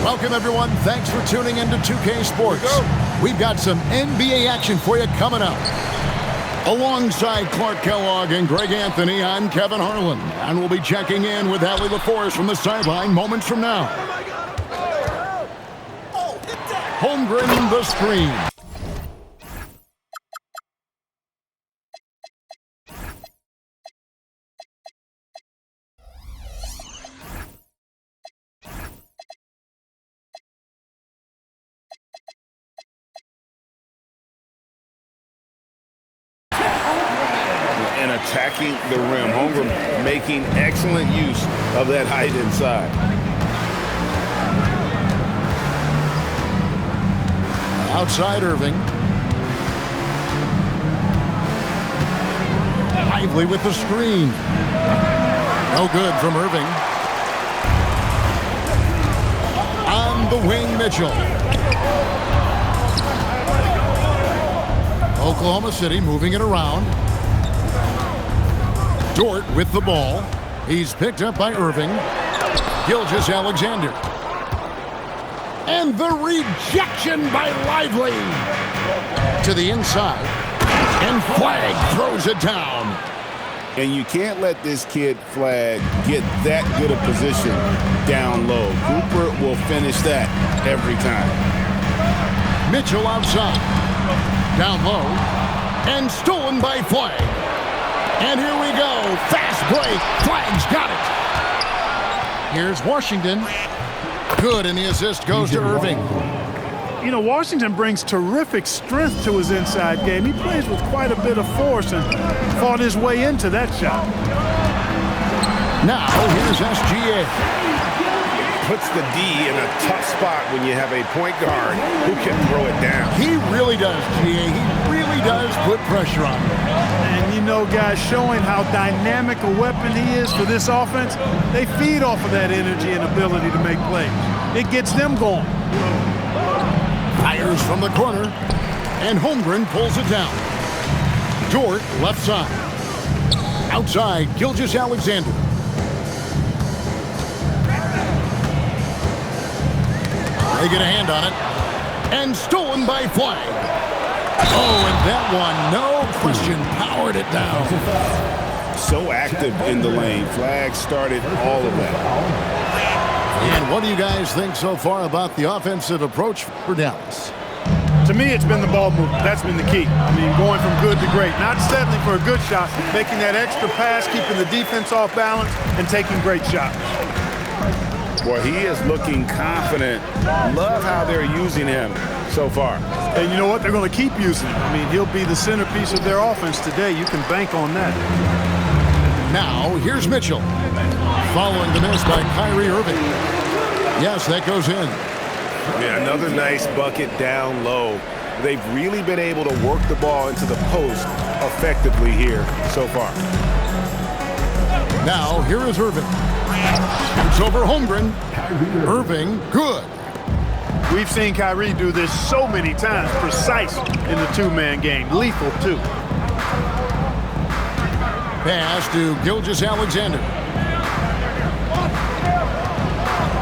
Welcome, everyone. Thanks for tuning in to 2K Sports. We've got some NBA action for you coming up. Alongside Clark Kellogg and Greg Anthony, I'm Kevin Harlan, and we'll be checking in with Allie LaForce from the sideline moments from now. Holmgren the screen. And attacking the rim. Holmgren making excellent use of that height inside. Outside Irving. Lively with the screen. No good from Irving. On the wing, Mitchell. Oklahoma City moving it around. Dort with the ball. He's picked up by Irving. Gilgeous-Alexander. And the rejection by Lively. To the inside. And Flagg throws it down. And you can't let this kid, Flagg, get that good a position down low. Cooper will finish that every time. Mitchell outside. Down low. And stolen by Flagg. And here we go. Fast break. Flagg's got it. Here's Washington. Good, and the assist goes to Irving. You know, Washington brings terrific strength to his inside game. He plays with quite a bit of force and fought his way into that shot. Now, here's SGA. Puts the D in a tough spot when you have a point guard who can throw it down. He really does, GA. He really does put pressure on him. And you know, guys, showing how dynamic a weapon he is for this offense, they feed off of that energy and ability to make plays. It gets them going. Fires from the corner, and Holmgren pulls it down. Dort left side. Outside, Gilgeous-Alexander. They get a hand on it, and stolen by Flagg. Oh, and that one, no question, powered it down. So active in the lane. Flagg started all of that. And what do you guys think so far about the offensive approach for Dallas? To me, it's been the ball movement. That's been the key. I mean, going from good to great. Not settling for a good shot, making that extra pass, keeping the defense off balance, and taking great shots. Boy, he is looking confident. Love how they're using him so far. And you know what? They're going to keep using him. I mean, he'll be the centerpiece of their offense today. You can bank on that. Now, here's Mitchell. Following the miss by Kyrie Irving. Yes, that goes in. Yeah, another nice bucket down low. They've really been able to work the ball into the post effectively here so far. Now, here is Irving. Shoots over Holmgren. Irving, good. We've seen Kyrie do this so many times, precise in the two-man game. Lethal, too. Pass to Gilgeous-Alexander.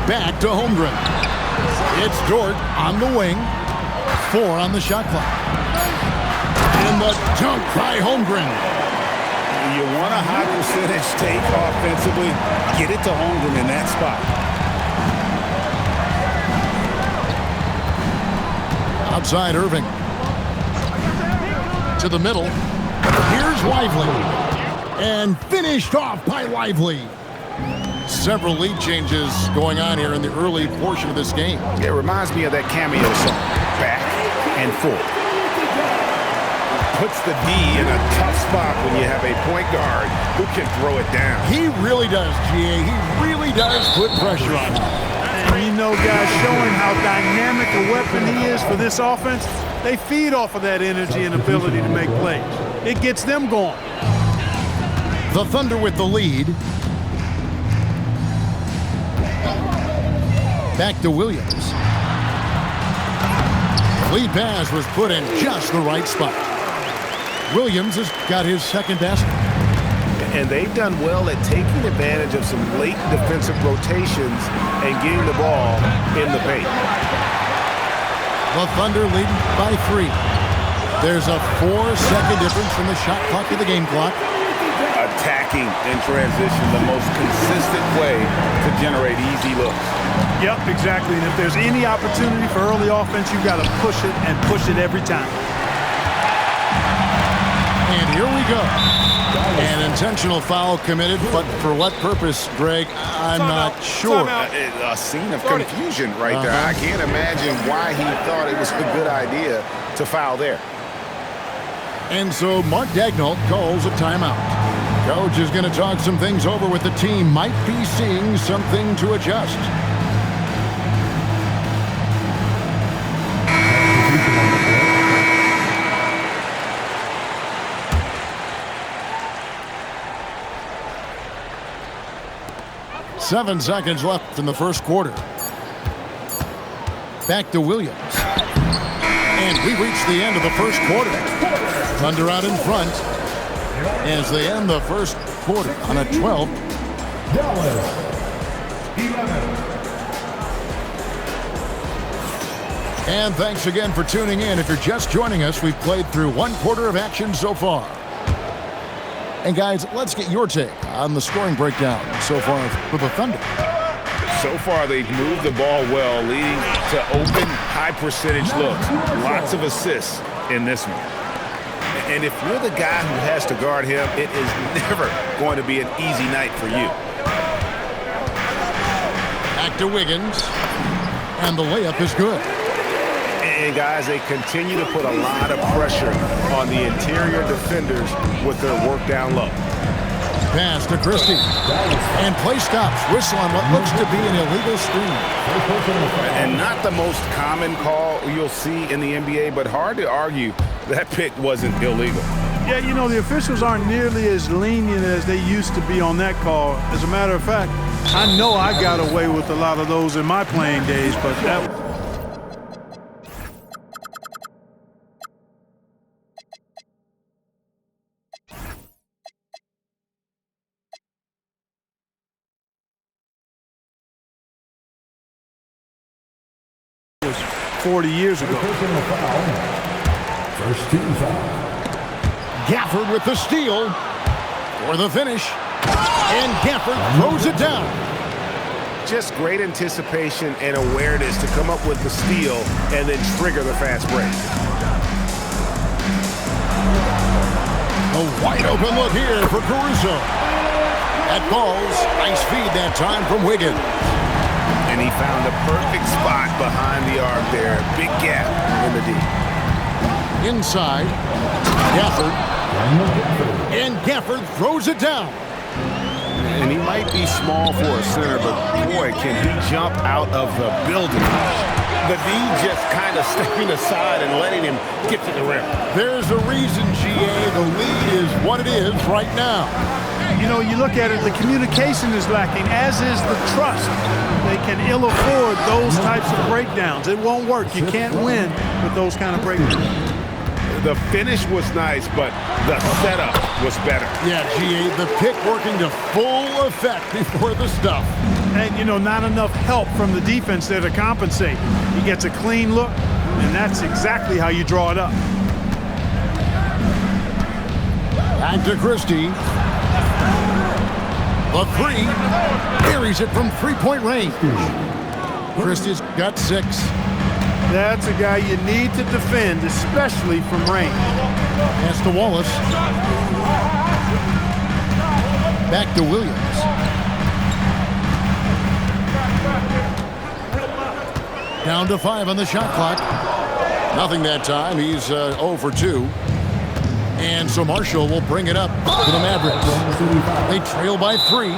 Back to Holmgren. It's Dort on the wing. 4 on the shot clock. And the dunk by Holmgren. You want a high percentage take offensively, get it to Holmgren in that spot. Outside Irving. To the middle. Here's Lively. And finished off by Lively. Several lead changes going on here in the early portion of this game. It reminds me of that cameo song, back and forth. Puts the D in a tough spot when you have a point guard who can throw it down. He really does, GA. He really does put pressure on him. And you know, guys, showing how dynamic a weapon he is for this offense, they feed off of that energy and ability to make plays. It gets them going. The Thunder with the lead. Back to Williams. Lead pass was put in just the right spot. Williams has got his second basket. And they've done well at taking advantage of some late defensive rotations and getting the ball in the paint. The Thunder leading by 3. There's a 4-second difference from the shot clock to the game clock. Attacking in transition, the most consistent way to generate easy looks. Yep, exactly. And if there's any opportunity for early offense, you've got to push it and push it every time. And here we go. An intentional foul committed, but for what purpose, Greg? I'm not sure. A scene of confusion right there. I can't imagine why he thought it was a good idea to foul there. And so Mark Daigneault calls a timeout. Coach is going to talk some things over with the team. Might be seeing something to adjust. Seven seconds left in the first quarter. Back to Williams. And we reach the end of the first quarter. Thunder out in front as they end the first quarter on a 12. Dallas, 11. And thanks again for tuning in. If you're just joining us, we've played through one quarter of action so far. And guys, let's get your take on the scoring breakdown so far for the Thunder. So far, they've moved the ball well, leading to open, high-percentage looks. Lots of assists in this one. And if you're the guy who has to guard him, it is never going to be an easy night for you. Back to Wiggins. And the layup is good. And guys, they continue to put a lot of pressure on the interior defenders with their work down low. Pass to Christie. And play stops. Whistle on what looks to be an illegal screen. And not the most common call you'll see in the NBA, but hard to argue that pick wasn't illegal. Yeah, you know, the officials aren't nearly as lenient as they used to be on that call. As a matter of fact, I know I got away with a lot of those in my playing days, but that was 40 years ago. First team foul. Gafford with the steal for the finish. And Gafford throws it down. Just great anticipation and awareness to come up with the steal and then trigger the fast break. A wide open look here for Caruso. That ball's nice feed that time from Wiggins. And he found the perfect spot behind the arc there. Big gap in the D. Inside, Gafford. And Gafford throws it down. And he might be small for a center, but boy, can he jump out of the building. The D just kind of stepping aside and letting him get to the rim. There's a reason, GA. The lead is what it is right now. You know, you look at it, the communication is lacking, as is the trust. They can ill afford those types of breakdowns. It won't work. You can't win with those kind of breakdowns. The finish was nice, but the setup was better. Yeah, GA, the pick working to full effect before the stuff. And, you know, not enough help from the defense there to compensate. He gets a clean look, and that's exactly how you draw it up. Back to Christie. The three. Buries it from three-point range. Christie's got 6. That's a guy you need to defend, especially from range. Pass to Wallace. Back to Williams. Down to 5 on the shot clock. Nothing that time. He's 0 for 2. And so Marshall will bring it up to the Mavericks. They trail by 3.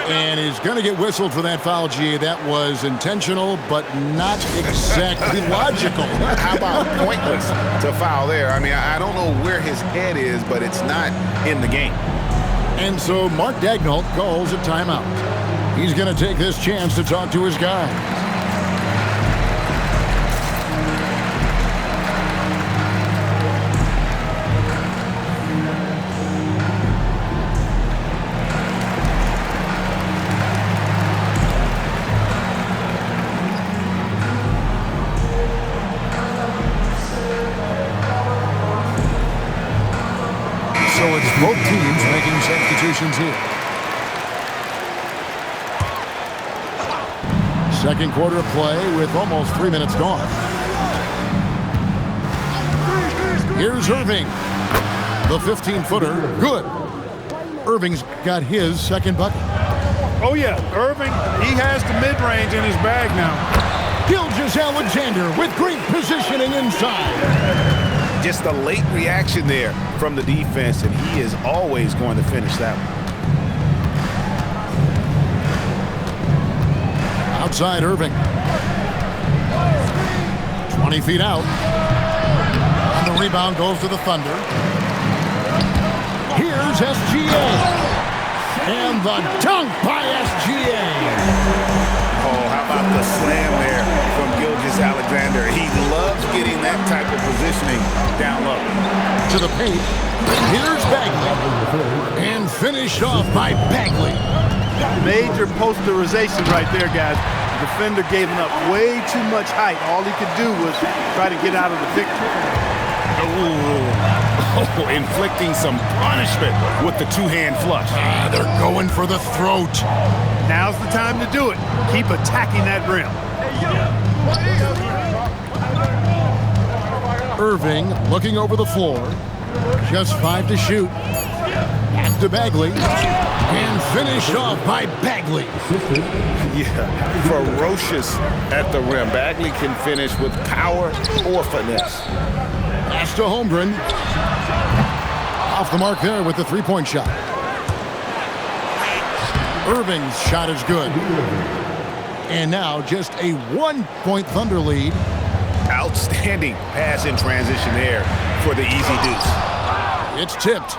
And is going to get whistled for that foul, GA. That was intentional, but not exactly logical. How about pointless to foul there? I mean, I don't know where his head is, but it's not in the game. And so Mark Daigneault calls a timeout. He's going to take this chance to talk to his guys. Both teams making substitutions here. Second quarter of play with almost 3 minutes gone. Here's Irving. The 15-footer. Good. Irving's got his second bucket. Oh, yeah. Irving, he has the mid-range in his bag now. Gilgeous-Alexander with great positioning inside. Just a late reaction there from the defense, and he is always going to finish that one. Outside Irving. 20 feet out. And the rebound goes to the Thunder. Here's SGA. And the dunk by SGA. Oh, how about the slam there from Gilgeous-Alexander? He loves getting that type of positioning down low. To the paint. Here's Bagley. And finished off by Bagley. Major posterization right there, guys. The defender gave him up way too much height. All he could do was try to get out of the picture. Oh, inflicting some punishment with the two-hand flush. They're going for the throat. Now's the time to do it. Keep attacking that rim. Irving looking over the floor. Just 5 to shoot. Back to Bagley. And finished off by Bagley. Yeah, ferocious at the rim. Bagley can finish with power or finesse. Pass to Holmgren. Off the mark there with the three-point shot. Irving's shot is good. And now just a 1-point Thunder lead. Outstanding pass in transition there for the easy deuce. It's tipped.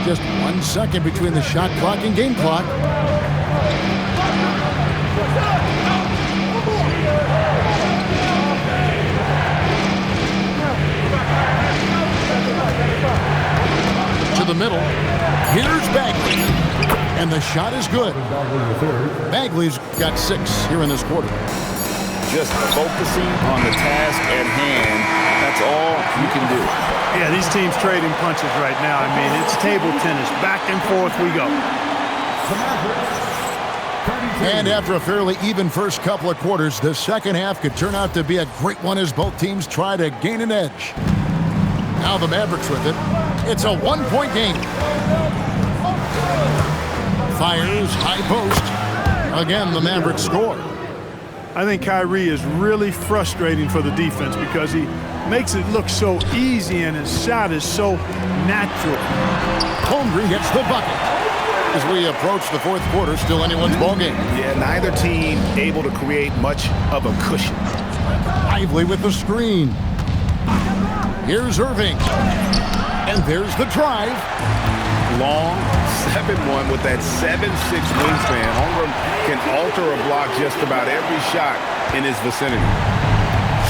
Just 1 second between the shot clock and game clock. To the middle. Here's Bagley. And the shot is good. Bagley's got 6 here in this quarter. Just focusing on the task at hand. That's all you can do. Yeah, these teams trading punches right now. I mean, it's table tennis. Back and forth we go. And after a fairly even first couple of quarters, the second half could turn out to be a great one as both teams try to gain an edge. Now the Mavericks with it. It's a 1-point game. Fires, high post. Again, the Mavericks score. I think Kyrie is really frustrating for the defense because he makes it look so easy and his shot is so natural. Holmgren gets the bucket. As we approach the fourth quarter, still anyone's ballgame. Yeah, neither team able to create much of a cushion. Lively with the screen. Here's Irving. And there's the drive. Long 7-1 with that 7'6" wingspan. Holmgren can alter a block just about every shot in his vicinity.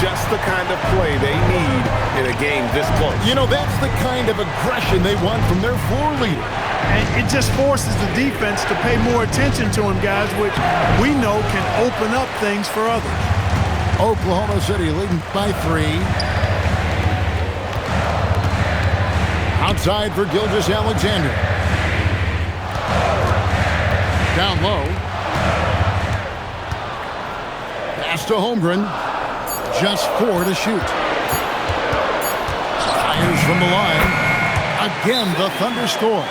Just the kind of play they need in a game this close. You know, that's the kind of aggression they want from their floor leader. And it just forces the defense to pay more attention to him, guys, which we know can open up things for others. Oklahoma City leading by 3. Outside for Gilgeous-Alexander. Down low. Pass to Holmgren. Just 4 to shoot. Fires from the line. Again, the Thunder score.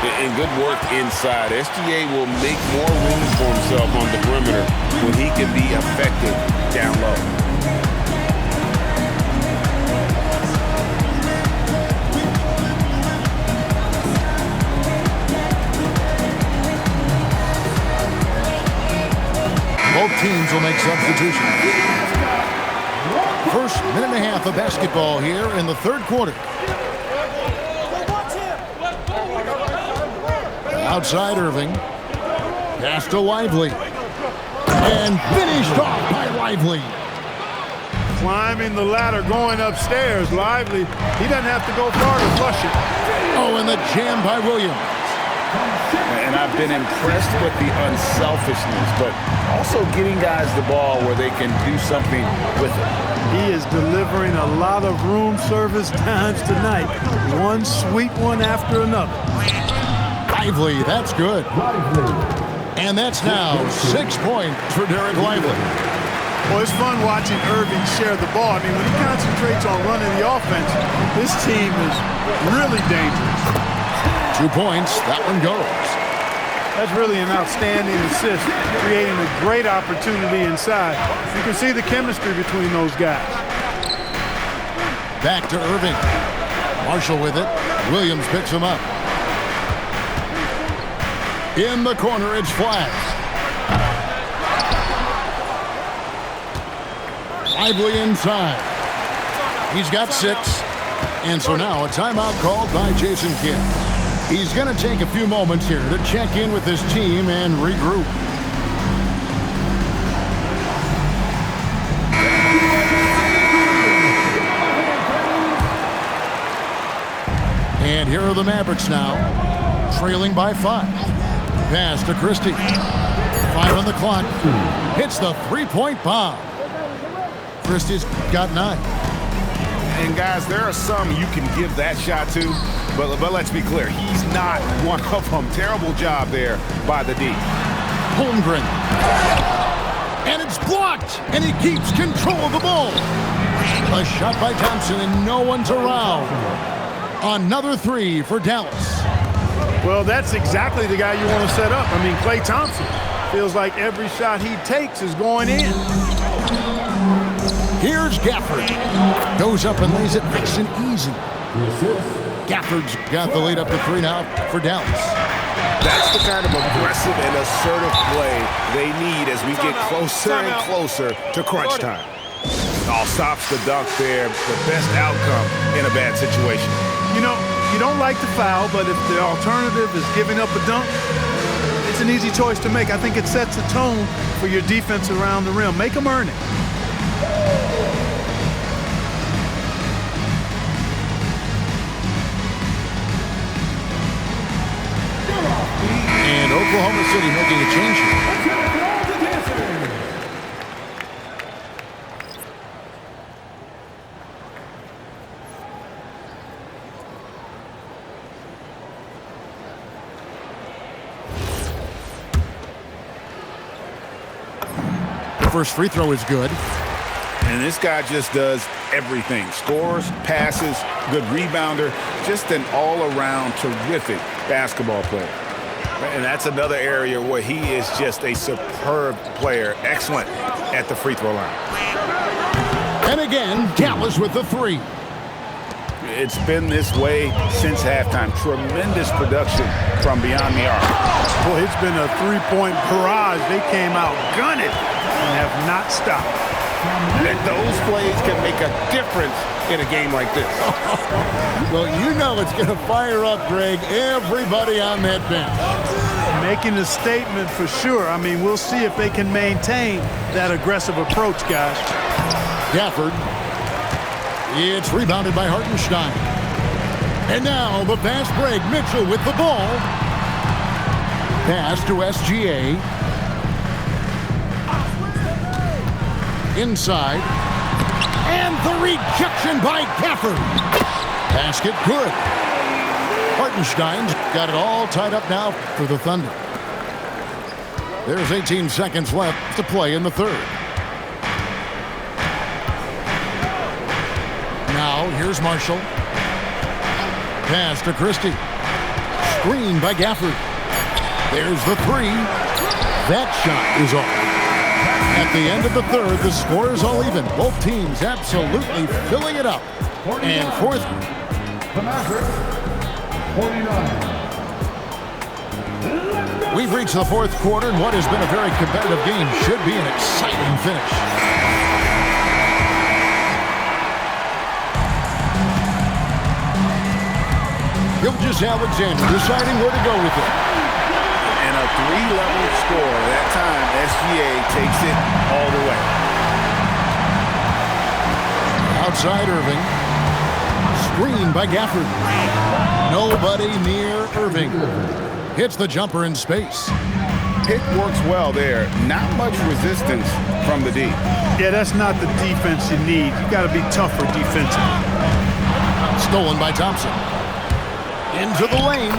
And good work inside. SGA will make more room for himself on the perimeter when he can be effective down low. Both teams will make substitutions. First minute and a half of basketball here in the third quarter. Outside Irving. Pass to Lively. And finished off by Lively. Climbing the ladder, going upstairs. Lively, he doesn't have to go far to flush it. Oh, and the jam by Williams. And I've been impressed with the unselfishness, but also getting guys the ball where they can do something with it. He is delivering a lot of room service times tonight. One sweet one after another. Lively, that's good. And that's now 6 points for Derek Lively. Well, it's fun watching Irving share the ball. I mean, when he concentrates on running the offense, this team is really dangerous. 2 points, that one goes. That's really an outstanding assist, creating a great opportunity inside. You can see the chemistry between those guys. Back to Irving. Marshall with it. Williams picks him up. In the corner, it's flagged. Lively inside. He's got 6. And so now a timeout called by Jason Kidd. He's going to take a few moments here to check in with his team and regroup. And here are the Mavericks now, trailing by 5. Pass to Christie. 5 on the clock. Hits the three-point bomb. Christie's got 9. And guys, there are some you can give that shot to, but let's be clear, he's not one of them. Terrible job there by the D. Holmgren. And it's blocked, and he keeps control of the ball. A shot by Thompson, and no one's around. Another 3 for Dallas. Well, that's exactly the guy you want to set up. I mean, Klay Thompson feels like every shot he takes is going in. Here's Gafford. Goes up and lays it nice and easy. Gafford's got the lead up to 3 now for Dallas. That's the kind of aggressive and assertive play they need as we get closer and closer to crunch time. All stops the dunk there. The best outcome in a bad situation. You know, you don't like the foul, but if the alternative is giving up a dunk, it's an easy choice to make. I think it sets a tone for your defense around the rim. Make them earn it. And Oklahoma City making a change here. The first free throw is good. And this guy just does everything. Scores, passes, good rebounder, just an all-around terrific basketball player. And that's another area where he is just a superb player. Excellent at the free throw line. And again, Dallas with the 3. It's been this way since halftime. Tremendous production from beyond the arc. Boy, it's been a three-point barrage. They came out gunning and have not stopped. And those plays can make a difference in a game like this. Well, you know it's going to fire up, Greg, everybody on that bench. Making a statement for sure. I mean, we'll see if they can maintain that aggressive approach, guys. Gafford. It's rebounded by Hartenstein. And now the fast break. Mitchell with the ball. Pass to SGA. Inside. And the rejection by Gafford. Basket good. Hartenstein's got it all tied up now for the Thunder. There's 18 seconds left to play in the third. Now here's Marshall. Pass to Christie. Screen by Gafford. There's the 3. That shot is off. At the end of the third, the score is all even. Both teams absolutely filling it up. And fourth. The Mavericks, 49. We've reached the fourth quarter, and what has been a very competitive game should be an exciting finish. Gilgeous-Alexander deciding where to go with it. And a 3-level score. That time, SGA takes it all the way. Outside Irving. Screen by Gafford. Nobody near Irving. Hits the jumper in space. Pick works well there. Not much resistance from the D. Yeah, that's not the defense you need. You got to be tougher defensively. Stolen by Thompson. Into the lane.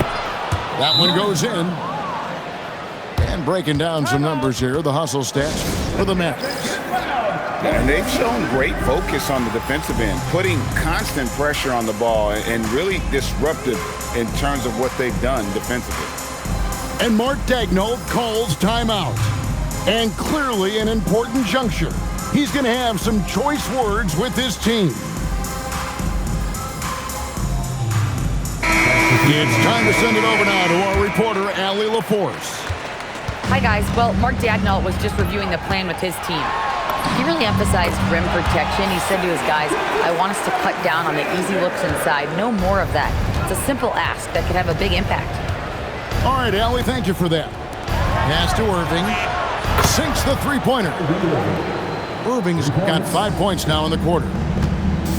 That one goes in. And breaking down some numbers here, the hustle stats for the Mavericks. And they've shown great focus on the defensive end, putting constant pressure on the ball and really disruptive in terms of what they've done defensively. And Mark Daigneault calls timeout. And clearly an important juncture. He's going to have some choice words with his team. It's time to send it over now to our reporter, Allie LaForce. Hi, guys. Well, Mark Daigneault was just reviewing the plan with his team. He really emphasized rim protection. He said to his guys, I want us to cut down on the easy looks inside. No more of that. It's a simple ask that could have a big impact. All right, Allie, thank you for that. Pass to Irving. Sinks the three-pointer. Irving's got 5 points now in the quarter.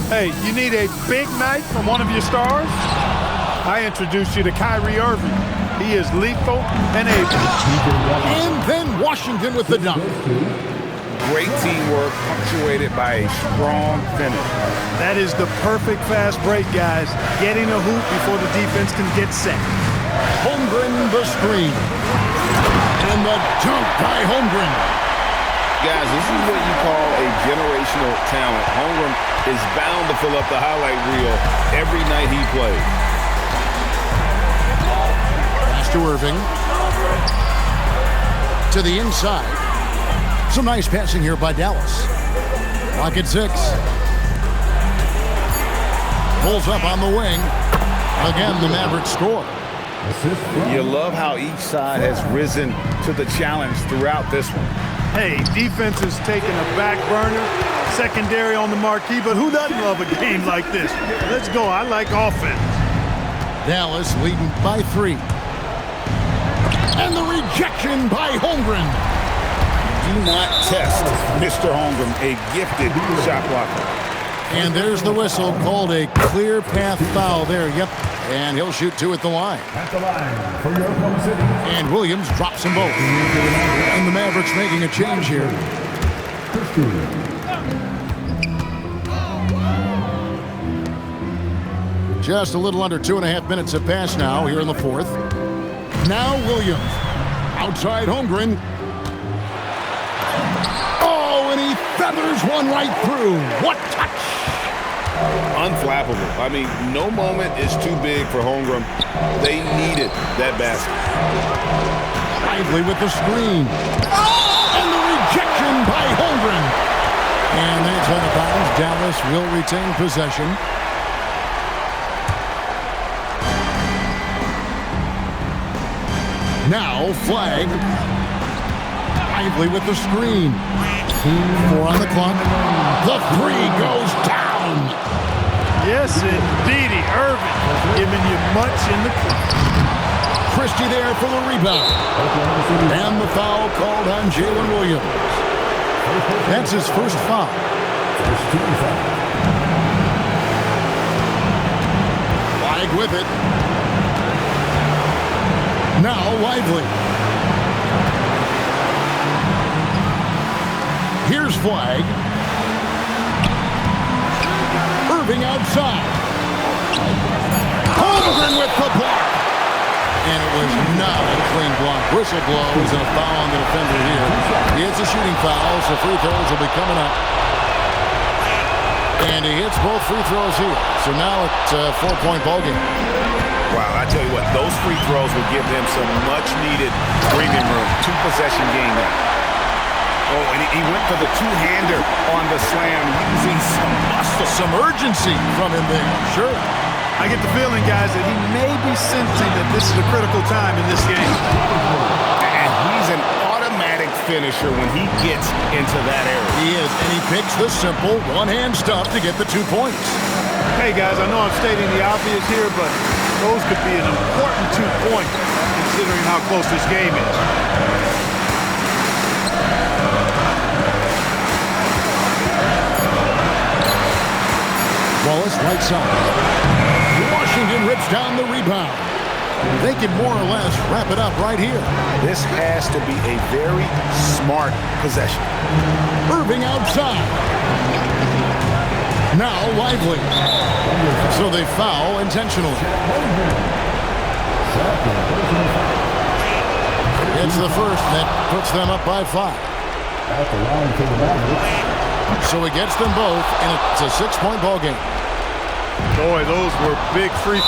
Hey, you need a big night from one of your stars? I introduced you to Kyrie Irving. He is lethal and able. And then Washington with the dunk. Great teamwork punctuated by a strong finish. That is the perfect fast break, guys. Getting a hoop before the defense can get set. Holmgren the screen. And the dunk by Holmgren. Guys, this is what you call a generational talent. Holmgren is bound to fill up the highlight reel every night he plays. Pass to Irving. To the inside. Some nice passing here by Dallas. Clock at 6. Pulls up on the wing. Again, the Mavericks score. You love how each side has risen to the challenge throughout this one. Hey, defense is taking a back burner, secondary on the marquee, but who doesn't love a game like this? Let's go. I like offense. Dallas leading by 3. And the rejection by Holmgren. Do not test Mr. Holmgren, a gifted shot blocker. And there's the whistle, called a clear path foul there. Yep, and he'll shoot 2 at the line. At the line for your Oklahoma City. And Williams drops them both. And the Mavericks making a change here. Just a little under 2.5 minutes have passed now here in the 4th. Now Williams. Outside Holmgren. Oh, and he feathers one right through. What touch! Unflappable. I mean, no moment is too big for Holmgren. They needed that basket. Lively with the screen. And the rejection by Holmgren. And that's out of bounds. Dallas will retain possession. Now flag. Lively with the screen. 4 on the clock. The 3 goes down. Yes, indeedy. Irving giving you much in the clock. Christie there for the rebound. And the foul called on Jalen Williams. That's his first foul. Flag with it. Now Lively. Here's flag. Irving outside. Holmgren with the block. And it was not a clean block. Whistle blows and a foul on the defender here. He hits a shooting foul, so free throws will be coming up. And he hits both free throws here. So now it's a 4-point ball game. Wow, I tell you what, those free throws will give them some much-needed breathing room. 2-possession game now. Oh, and he went for the two-hander on the slam, using some muscle. Some urgency from him there. Sure. I get the feeling, guys, that he may be sensing that this is a critical time in this game. And he's an automatic finisher when he gets into that area. He is, and he picks the simple one-hand stuff to get the 2 points. Hey, guys, I know I'm stating the obvious here, but those could be an important 2 points considering how close this game is. Wallace right side. Washington rips down the rebound. They can more or less wrap it up right here. This has to be a very smart possession. Irving outside. Now Lively. So they foul intentionally. It's the first that puts them up by 5. So he gets them both, and it's a 6-point ball game. Boy, those were big free